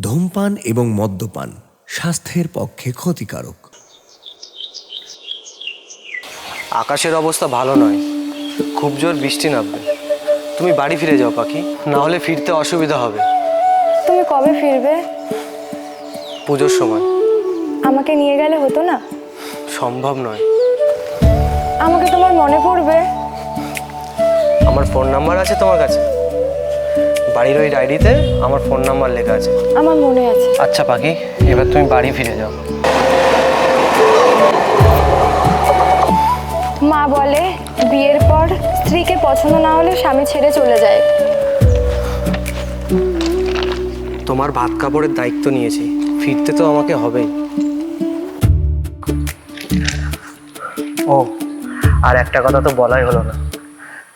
ধূমপান এবং মদ্যপান স্বাস্থ্যের পক্ষে ক্ষতিকারক। আকাশের অবস্থা ভালো নয়, খুব জোর বৃষ্টি নামবে। তুমি বাড়ি ফিরে যাও পাখি, না হলে ফিরতে অসুবিধা হবে। তুমি কবে ফিরবে? পুজোর সময়। আমাকে নিয়ে গেলে হতো না? সম্ভব নয়। আমাকে তোমার মনে পড়বে? আমার ফোন নাম্বার আছে তোমার কাছে? বাড়ির ওই ডায়েরিতে আমার ফোন নাম্বার লেখা আছে। আমার মনে আছে। আচ্ছা পাখি, এবার তুমি বাড়ি ফিরে যাও। মা বলে বিয়ের পর স্ত্রীকে পছন্দ না হলে স্বামী ছেড়ে চলে যায়। তোমার ভাত কাপড়ের দায়িত্ব নিয়েছি, ফিরতে তো আমাকে হবেই। ও আর একটা কথা তো বলাই হলো না,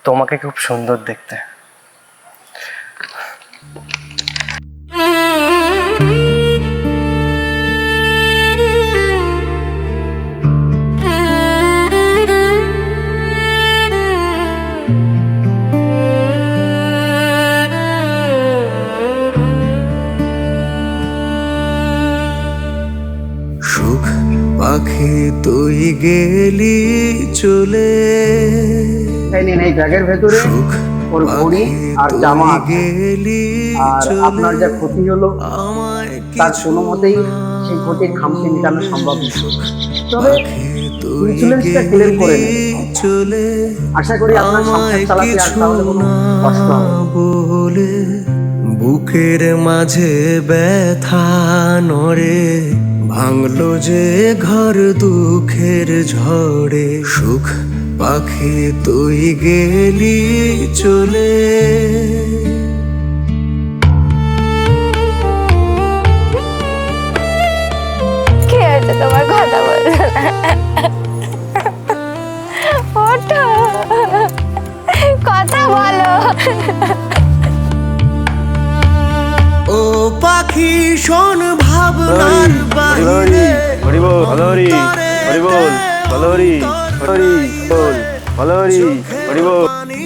তোমাকে খুব সুন্দর দেখতে। সুখ পাখি তুই গেলি চলে, এই ব্যাগের ভেতরে ওর ঘড়ি আর জামা গেলি আর আপনার যা ক্ষতি হলো তার কোনো মতেই সেই ক্ষতির খামতি মেটানো সম্ভব নয়। তবে ইন্স্যুরেন্সটা ক্লেম করে চলে, আশা করি আপনার সংসার চালাতে আর তাহলে কোনো কষ্ট হবে না। বুকের মাঝে ব্যথা নড়ে, ভাঙলো যে ঘর দুঃখের ঝড়ে। সুখ পাখি তুই গেলি চলে। কি হয়েছে তোমার? কথা বলছো না? ওঠো, কথা বলো। ও পাখি শোন ভাবনার বাহিরে, পানি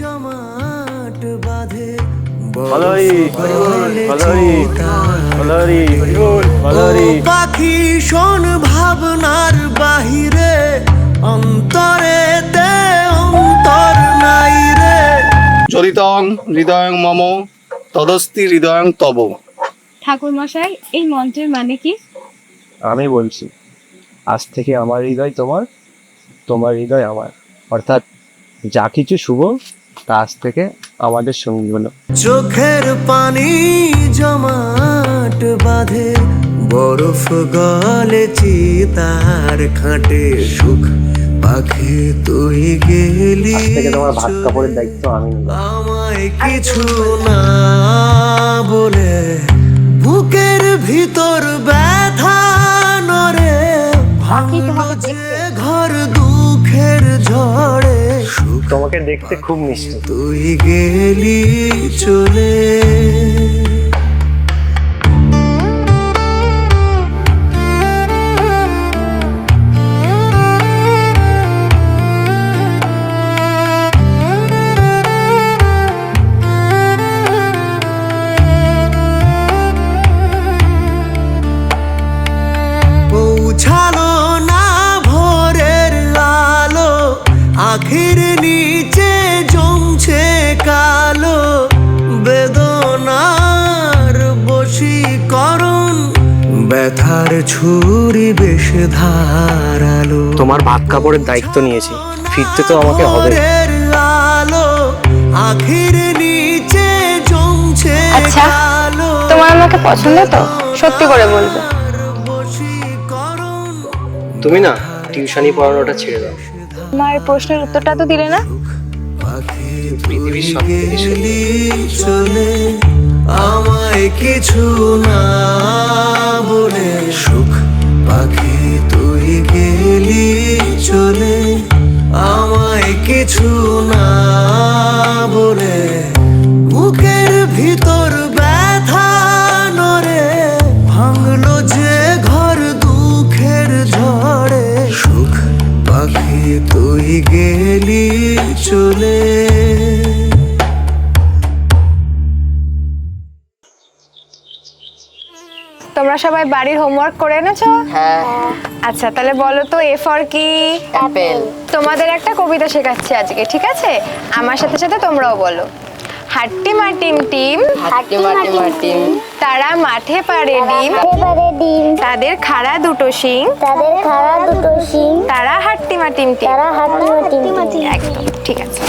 জমাট বাঁধে, পাখি শোন ভাবনার বাহিরে, অন্তরে তে অন্তর নাই রে। চরিতং হৃদয়ং মম তদস্তি হৃদয়ং তব। ঠাকুর মশাই, এই মন্ত্রের মানে কি? আমি বলছি, আজ থেকে আমার হৃদয় তোমার, তোমার হৃদয় আমার, অর্থাৎ যা কিছু শুভ তা আজ থেকে আমাদের সঙ্গী হলো। চোখের পানি জমাট বাঁধে, বরফ গলে চিতার খাটে। সুখ পাখি তুই গেলি আজ থেকে তোমার ভাত কাপড়ের দায়িত্ব আমি নিলাম। আমায় কিছু না বলে, বুকের ভিতর ব্যথা নড়ে, ভাঙলো যে ঘর দুঃখের ঝড়ে। সুখ তোমাকে দেখতে খুব মিষ্টি। তুই গেলি চলে। পৌঁছালো না ভোরের আলো, আখির নিচে জমছে কালো বেদনার বশীকরণ। ব্যথার ছুরি বেশ ধারালো, তোমার ভাত কাপড়ের দায়িত্ব নিয়েছি, ফিরতে তো আমাকে হবে। ভোরের আলো আখির নিচে জমছে আচ্ছা, কালো তোমার আমাকে পছন্দ তো? সত্যি করে বলবে। বশীকরণ। তুমি না টিউশনি পড়ানোটা ছেড়ে দাও। আমার প্রশ্নের উত্তরটা তো দিলে না। পৃথিবীর সব থেকে গেলি চলে, আমায় কিছু না বলে। সুখ পাখি তুই গেলি চলে, আমায় কিছু না বলে। বুকের ভিতর ব্যথা নড়ে, ভাঙলো যে ঘর দুঃখের ঝড়ে। সুখ পাখি তুই গেলি চলে। তোমরা সবাই বাড়ির হোমওয়ার্ক করে এনেছো? হ্যাঁ। আচ্ছা তাহলে বলো তো এ ফর কি? অ্যাপেল। তোমাদের একটা কবিতা শেখাচ্ছি আজকে, ঠিক আছে? আমার সাথে সাথে তোমরাও বলো। হাট্টিমা টিম টিম, হাট্টিমা টিম, তারা মাঠে পারে ডিম, এবারে ডিম, তাদের খাড়া দুটো শিং, তাদের খাড়া দুটো শিং, তারা হাট্টিমা টিম টিম। তারা হাট্টিমা টিম টিম। একদম ঠিক আছে।